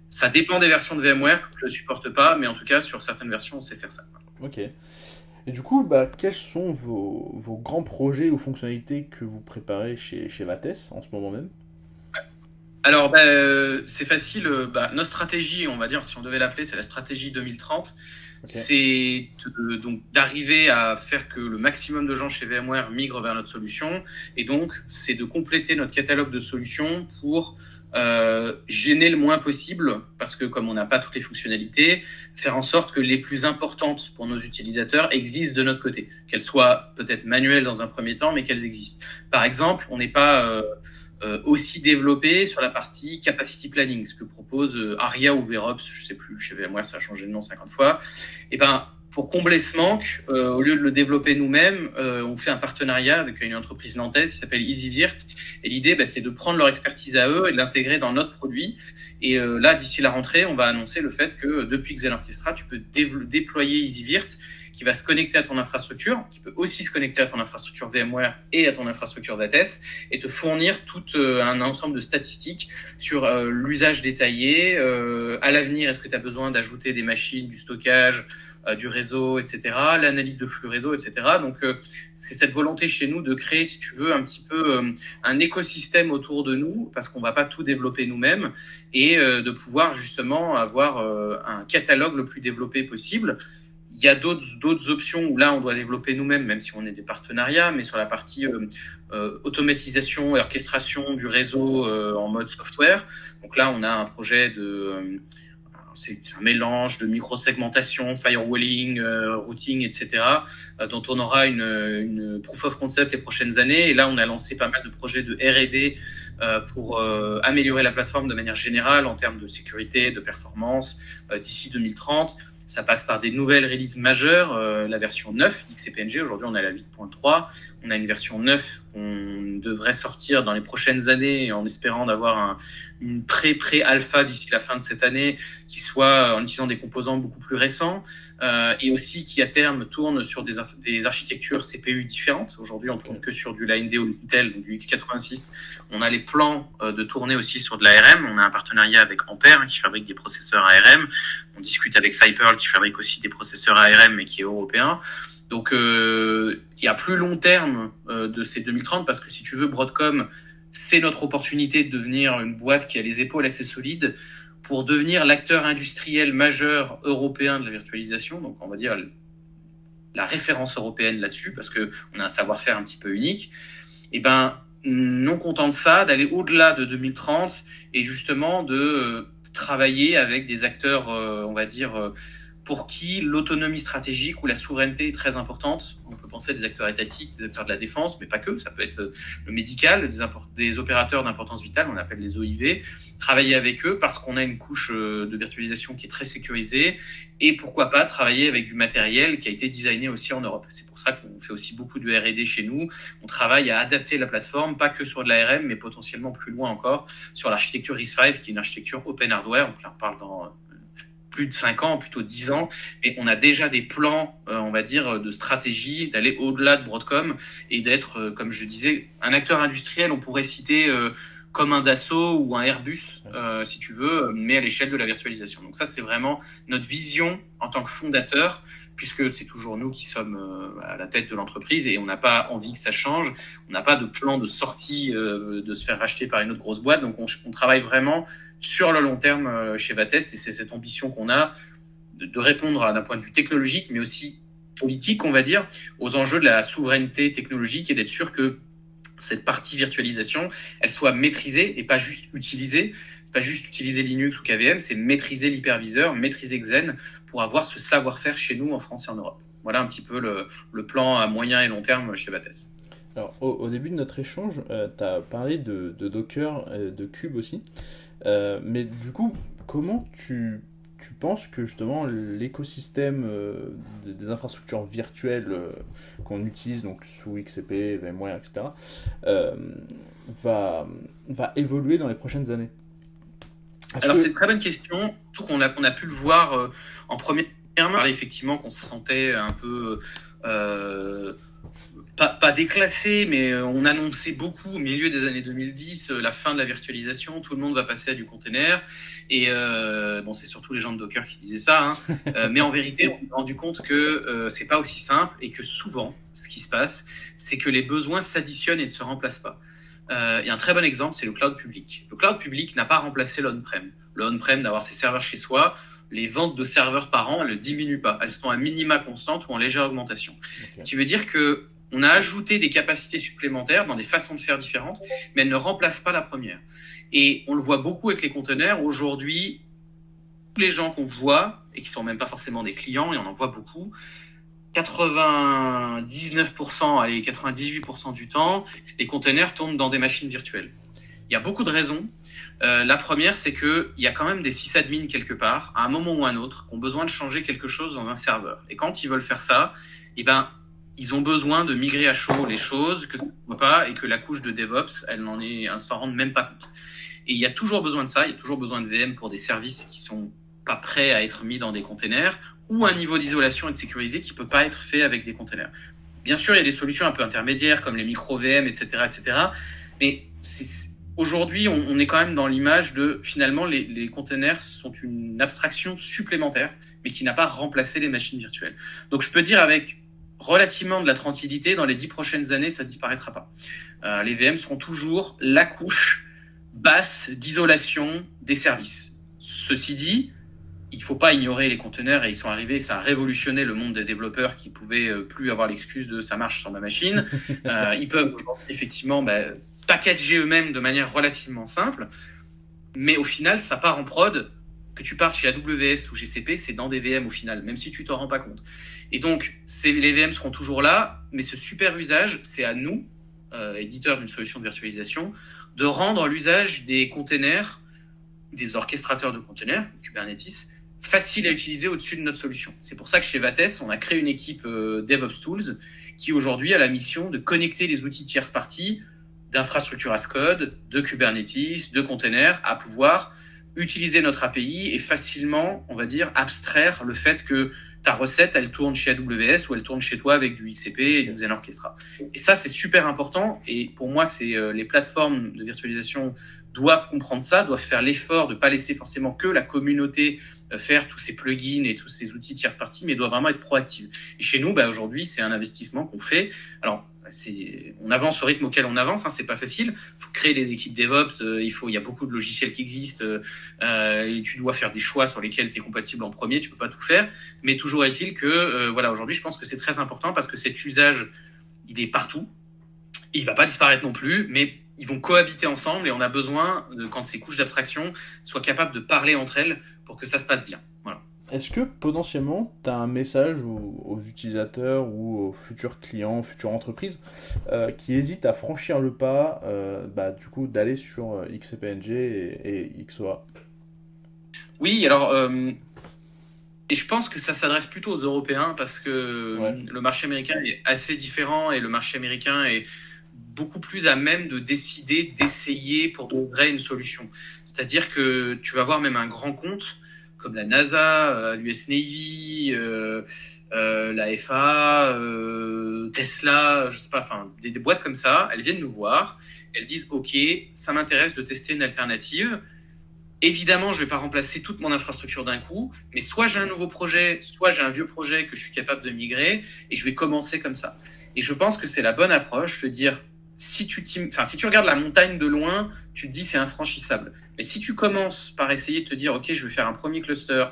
Ça dépend des versions de VMware, que je ne le supporte pas, mais en tout cas, sur certaines versions, on sait faire ça. Ok. Et du coup, quels sont vos grands projets ou fonctionnalités que vous préparez chez Vates en ce moment même? Alors, c'est facile. Notre stratégie, on va dire, si on devait l'appeler, c'est la stratégie 2030. Ok. C'est donc d'arriver à faire que le maximum de gens chez VMware migrent vers notre solution. Et donc, c'est de compléter notre catalogue de solutions pour gêner le moins possible, parce que comme on n'a pas toutes les fonctionnalités, faire en sorte que les plus importantes pour nos utilisateurs existent de notre côté. Qu'elles soient peut-être manuelles dans un premier temps, mais qu'elles existent. Par exemple, on n'est pas aussi développé sur la partie capacity planning, ce que propose Aria ou VRops, je sais plus, chez VMware ça a changé de nom 50 fois. Et pour combler ce manque, au lieu de le développer nous-mêmes, on fait un partenariat avec une entreprise nantaise qui s'appelle EasyVirt. Et l'idée, c'est de prendre leur expertise à eux et de l'intégrer dans notre produit. Et là, d'ici la rentrée, on va annoncer le fait que depuis Xen Orchestra, tu peux déployer EasyVirt, qui va se connecter à ton infrastructure, qui peut aussi se connecter à ton infrastructure VMware et à ton infrastructure Vates, et te fournir tout un ensemble de statistiques sur l'usage détaillé. À l'avenir, est-ce que tu as besoin d'ajouter des machines, du stockage, du réseau, etc., l'analyse de flux réseau, etc. Donc, c'est cette volonté chez nous de créer, si tu veux, un petit peu un écosystème autour de nous, parce qu'on ne va pas tout développer nous-mêmes, et de pouvoir justement avoir un catalogue le plus développé possible. Il y a d'autres options où là, on doit développer nous-mêmes, même si on est des partenariats, mais sur la partie automatisation et orchestration du réseau en mode software. Donc là, on a un projet c'est un mélange de micro-segmentation, firewalling, routing, etc., dont on aura une proof of concept les prochaines années. Et là, on a lancé pas mal de projets de R&D pour améliorer la plateforme de manière générale en termes de sécurité, de performance d'ici 2030. Ça passe par des nouvelles releases majeures, la version 9 d'XCP-ng. Aujourd'hui, on a la 8.3. On a une version 9 qu'on devrait sortir dans les prochaines années, en espérant d'avoir une pré-alpha d'ici la fin de cette année, qui soit en utilisant des composants beaucoup plus récents, et aussi qui à terme tourne sur des architectures CPU différentes. Aujourd'hui, on tourne que sur du l'AMD ou Intel, donc du x86. On a les plans de tourner aussi sur de l'ARM. On a un partenariat avec Ampere qui fabrique des processeurs ARM. On discute avec Cyperl qui fabrique aussi des processeurs ARM mais qui est européen. Donc il y a plus long terme de ces 2030, parce que si tu veux, Broadcom, c'est notre opportunité de devenir une boîte qui a les épaules assez solides pour devenir l'acteur industriel majeur européen de la virtualisation. Donc on va dire la référence européenne là-dessus, parce qu'on a un savoir-faire un petit peu unique. Et non content de ça, d'aller au-delà de 2030 et justement de travailler avec des acteurs, on va dire, pour qui l'autonomie stratégique ou la souveraineté est très importante. On peut penser à des acteurs étatiques, des acteurs de la défense, mais pas que. Ça peut être le médical, des opérateurs d'importance vitale, on appelle les OIV. Travailler avec eux parce qu'on a une couche de virtualisation qui est très sécurisée, et pourquoi pas travailler avec du matériel qui a été designé aussi en Europe. C'est pour ça qu'on fait aussi beaucoup de R&D chez nous. On travaille à adapter la plateforme, pas que sur de l'ARM, mais potentiellement plus loin encore, sur l'architecture RISC-V, qui est une architecture open hardware. Donc là, on parle dans plus de 5 ans, plutôt 10 ans, et on a déjà des plans, on va dire, de stratégie, d'aller au-delà de Broadcom et d'être, comme je disais, un acteur industriel. On pourrait citer comme un Dassault ou un Airbus, si tu veux, mais à l'échelle de la virtualisation. Donc ça, c'est vraiment notre vision en tant que fondateur, puisque c'est toujours nous qui sommes à la tête de l'entreprise et on n'a pas envie que ça change. On n'a pas de plan de sortie de se faire racheter par une autre grosse boîte. Donc on travaille vraiment sur le long terme chez Vates, et c'est cette ambition qu'on a de répondre d'un point de vue technologique, mais aussi politique, on va dire, aux enjeux de la souveraineté technologique, et d'être sûr que cette partie virtualisation, elle soit maîtrisée et pas juste utilisée. C'est pas juste utiliser Linux ou KVM, c'est maîtriser l'hyperviseur, maîtriser Xen, pour avoir ce savoir-faire chez nous en France et en Europe. Voilà un petit peu le plan à moyen et long terme chez Vates. Alors, au début de notre échange, tu as parlé de Docker, de Cube aussi. Mais du coup, comment tu penses que justement l'écosystème des infrastructures virtuelles qu'on utilise donc sous XCP, VMware, etc., euh, va évoluer dans les prochaines années? Alors, c'est une très bonne question. Tout qu'on a pu le voir en première main, effectivement, qu'on se sentait un peu pas déclassé, mais on annonçait beaucoup au milieu des années 2010 la fin de la virtualisation. Tout le monde va passer à du container. Et bon, c'est surtout les gens de Docker qui disaient ça. Mais en vérité, on s'est rendu compte que c'est pas aussi simple et que souvent, ce qui se passe, c'est que les besoins s'additionnent et ne se remplacent pas. Il y a un très bon exemple, c'est le cloud public. Le cloud public n'a pas remplacé l'on-prem. Le on-prem, d'avoir ses serveurs chez soi, les ventes de serveurs par an, elles ne diminuent pas. Elles sont à minima constante ou en légère augmentation. Okay. Ce qui veut dire que on a ajouté des capacités supplémentaires dans des façons de faire différentes, mais elles ne remplacent pas la première. Et on le voit beaucoup avec les conteneurs. Aujourd'hui, tous les gens qu'on voit, et qui ne sont même pas forcément des clients, et on en voit beaucoup, 99%, allez, 98% du temps, les containers tournent dans des machines virtuelles. Il y a beaucoup de raisons. La première, c'est qu'il y a quand même des sysadmins quelque part, à un moment ou à un autre, qui ont besoin de changer quelque chose dans un serveur. Et quand ils veulent faire ça, eh ben, ils ont besoin de migrer à chaud les choses, que ça ne va pas, et que la couche de DevOps, elle s'en rende même pas compte. Et il y a toujours besoin de ça, il y a toujours besoin de VM pour des services qui sont pas prêts à être mis dans des containers, ou un niveau d'isolation et de sécurité qui peut pas être fait avec des containers. Bien sûr, il y a des solutions un peu intermédiaires, comme les micro-VM, etc., etc., mais aujourd'hui, on est quand même dans l'image de, finalement, les containers sont une abstraction supplémentaire, mais qui n'a pas remplacé les machines virtuelles. Donc, je peux dire avec relativement de la tranquillité, dans les 10 prochaines années, ça disparaîtra pas. Les VM seront toujours la couche basse d'isolation des services. Ceci dit, il ne faut pas ignorer les conteneurs, et ils sont arrivés, ça a révolutionné le monde des développeurs qui ne pouvaient plus avoir l'excuse de « ça marche sur ma machine ». Ils peuvent aujourd'hui, effectivement, packager eux-mêmes de manière relativement simple, mais au final, ça part en prod. Que tu partes chez AWS ou GCP, c'est dans des VM au final, même si tu t'en rends pas compte. Et donc, les VM seront toujours là, mais ce super usage, c'est à nous, éditeurs d'une solution de virtualisation, de rendre l'usage des containers, des orchestrateurs de containers, Kubernetes, facile à utiliser au-dessus de notre solution. C'est pour ça que chez Vates, on a créé une équipe DevOps Tools qui aujourd'hui a la mission de connecter les outils tierce parties d'infrastructure as code, de Kubernetes, de containers, à pouvoir utiliser notre API et facilement, on va dire, abstraire le fait que ta recette, elle tourne chez AWS ou elle tourne chez toi avec du XCP et du Xen Orchestra. Et ça, c'est super important. Et pour moi, les plateformes de virtualisation doivent comprendre ça, doivent faire l'effort de ne pas laisser forcément que la communauté faire tous ces plugins et tous ces outils tierce partie, mais doivent vraiment être proactives. Et chez nous, aujourd'hui, c'est un investissement qu'on fait. Alors, on avance au rythme auquel on avance, c'est pas facile. Il faut créer des équipes DevOps, il y a beaucoup de logiciels qui existent, et tu dois faire des choix sur lesquels tu es compatible en premier, tu peux pas tout faire. Mais toujours est-il que, aujourd'hui, je pense que c'est très important parce que cet usage, il est partout. Il va pas disparaître non plus, mais ils vont cohabiter ensemble et on a besoin, quand ces couches d'abstraction soient capables de parler entre elles pour que ça se passe bien. Voilà. Est-ce que potentiellement tu as un message aux utilisateurs ou aux futurs clients, futures entreprises qui hésitent à franchir le pas du coup d'aller sur XCP-ng et XOA? Oui, alors et je pense que ça s'adresse plutôt aux Européens parce que le marché américain est assez différent et le marché américain est beaucoup plus à même de décider, d'essayer pour de vrai une solution. C'est-à-dire que tu vas voir même un grand compte comme la NASA, l'US Navy, la FAA, Tesla, je sais pas, enfin des boîtes comme ça, elles viennent nous voir, elles disent ok, ça m'intéresse de tester une alternative. Évidemment, je vais pas remplacer toute mon infrastructure d'un coup, mais soit j'ai un nouveau projet, soit j'ai un vieux projet que je suis capable de migrer et je vais commencer comme ça. Et je pense que c'est la bonne approche de dire si tu regardes la montagne de loin, tu te dis c'est infranchissable. Mais si tu commences par essayer de te dire ok, je vais faire un premier cluster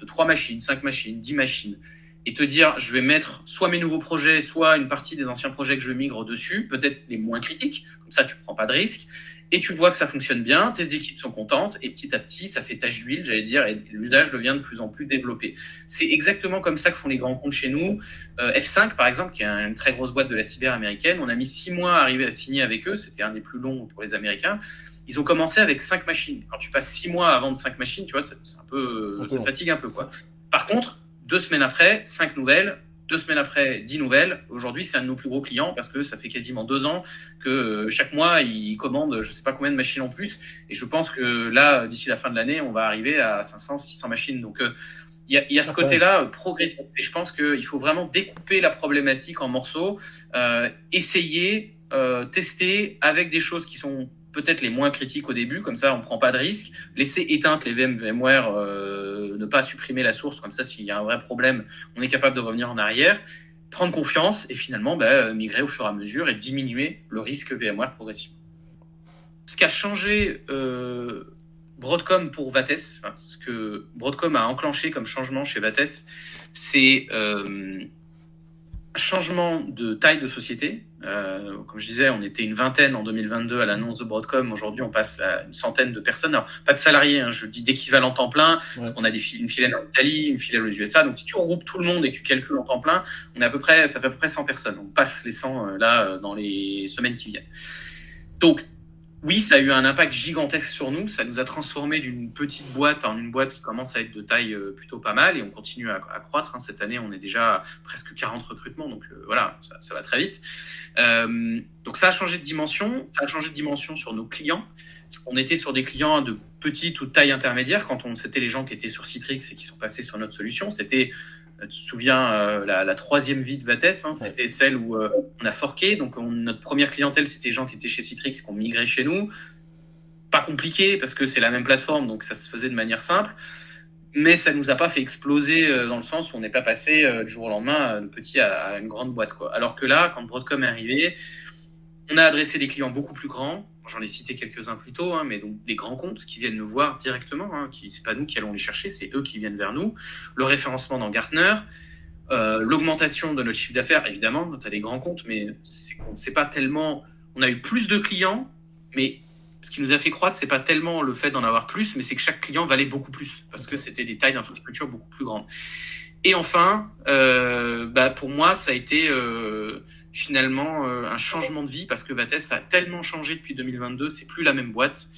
de 3 machines, 5 machines, 10 machines, et te dire je vais mettre soit mes nouveaux projets, soit une partie des anciens projets que je migre dessus, peut-être les moins critiques, comme ça tu prends pas de risque, et tu vois que ça fonctionne bien, tes équipes sont contentes, et petit à petit, ça fait tache d'huile, j'allais dire, et l'usage devient de plus en plus développé. C'est exactement comme ça que font les grands comptes chez nous. F5, par exemple, qui est une très grosse boîte de la cyber américaine, on a mis 6 mois à arriver à signer avec eux, c'était un des plus longs pour les Américains. Ils ont commencé avec 5 machines. Quand tu passes 6 mois à vendre 5 machines, tu vois, c'est un peu, ça te fatigue un peu, quoi. Par contre, 2 semaines après, 5 nouvelles, 2 semaines après, 10 nouvelles. Aujourd'hui, c'est un de nos plus gros clients parce que ça fait quasiment 2 ans que chaque mois, ils commandent je ne sais pas combien de machines en plus. Et je pense que là, d'ici la fin de l'année, on va arriver à 500, 600 machines. Donc, il y a ce côté-là progressif. Et je pense qu'il faut vraiment découper la problématique en morceaux, essayer, tester avec des choses qui sont peut-être les moins critiques au début, comme ça on ne prend pas de risque, laisser éteindre les VMware, ne pas supprimer la source, comme ça s'il y a un vrai problème, on est capable de revenir en arrière, prendre confiance et finalement migrer au fur et à mesure et diminuer le risque VMware progressivement. Ce qu'a changé Broadcom pour Vates, ce que Broadcom a enclenché comme changement chez Vates, c'est changement de taille de société. Comme je disais, on était une vingtaine en 2022 à l'annonce de Broadcom. Aujourd'hui, on passe à une centaine de personnes. Alors, pas de salariés, hein, je dis d'équivalent temps plein, parce qu'on a une filiale en Italie, une filiale aux USA. Donc, si tu regroupes tout le monde et que tu calcules en temps plein, ça fait à peu près 100 personnes. On passe les 100 là dans les semaines qui viennent. Donc, oui, ça a eu un impact gigantesque sur nous. Ça nous a transformé d'une petite boîte en une boîte qui commence à être de taille plutôt pas mal et on continue à croître. Hein. Cette année, on est déjà à presque 40 recrutements, donc voilà, ça va très vite. Donc ça a changé de dimension. Ça a changé de dimension sur nos clients. On était sur des clients de petite ou de taille intermédiaire quand c'était les gens qui étaient sur Citrix et qui sont passés sur notre solution. C'était, tu te souviens, la troisième vie de Vates, hein, c'était celle où on a forqué. Donc, notre première clientèle, c'était les gens qui étaient chez Citrix, qui ont migré chez nous. Pas compliqué, parce que c'est la même plateforme, donc ça se faisait de manière simple. Mais ça ne nous a pas fait exploser dans le sens où on n'est pas passé du jour au lendemain de petit à une grande boîte, quoi. Alors que là, quand Broadcom est arrivé, on a adressé des clients beaucoup plus grands. J'en ai cité quelques-uns plus tôt, hein, mais donc des grands comptes qui viennent nous voir directement. Hein, c'est pas nous qui allons les chercher, c'est eux qui viennent vers nous. Le référencement dans Gartner, l'augmentation de notre chiffre d'affaires, évidemment. Tu as des grands comptes, mais c'est pas tellement. On a eu plus de clients, mais ce qui nous a fait croître, c'est pas tellement le fait d'en avoir plus, mais c'est que chaque client valait beaucoup plus parce que c'était des tailles d'infrastructure beaucoup plus grandes. Et enfin, pour moi, ça a été finalement un changement de vie parce que Vates a tellement changé depuis 2022, c'est plus la même boîte.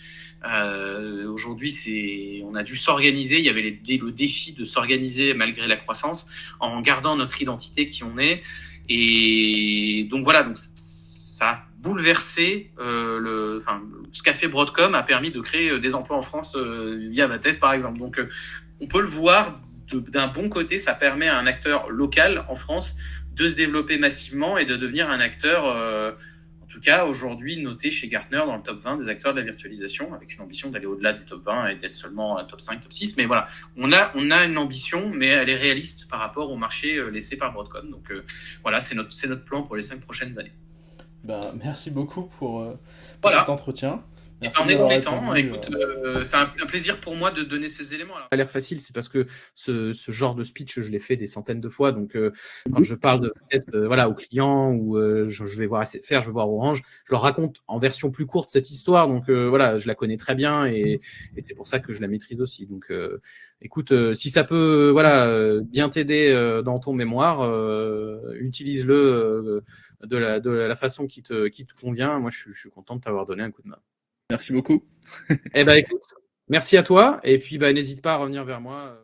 Aujourd'hui, on a dû s'organiser. Il y avait le défi de s'organiser malgré la croissance en gardant notre identité qui on est. Et donc voilà, donc ça a bouleversé ce qu'a fait Broadcom a permis de créer des emplois en France via Vates par exemple. Donc on peut le voir d'un bon côté, ça permet à un acteur local en France de se développer massivement et de devenir un acteur, en tout cas aujourd'hui noté chez Gartner dans le top 20 des acteurs de la virtualisation, avec une ambition d'aller au-delà du top 20 et d'être seulement top 5, top 6. Mais voilà, on a une ambition, mais elle est réaliste par rapport au marché laissé par Broadcom. Donc voilà, c'est notre plan pour les 5 prochaines années. Merci beaucoup pour voilà. cet entretien. Merci on est dans les temps. Écoute, c'est un plaisir pour moi de donner ces éléments. Ça a l'air facile, c'est parce que ce genre de speech, je l'ai fait des centaines de fois. Donc, quand je parle de aux clients ou je vais voir SFR, je vais voir Orange, je leur raconte en version plus courte cette histoire. Donc, je la connais très bien et c'est pour ça que je la maîtrise aussi. Donc, écoute, si ça peut bien t'aider dans ton mémoire, utilise-le de la façon qui te convient. Moi, je suis content de t'avoir donné un coup de main. Merci beaucoup. Écoute, merci à toi. Et puis, n'hésite pas à revenir vers moi.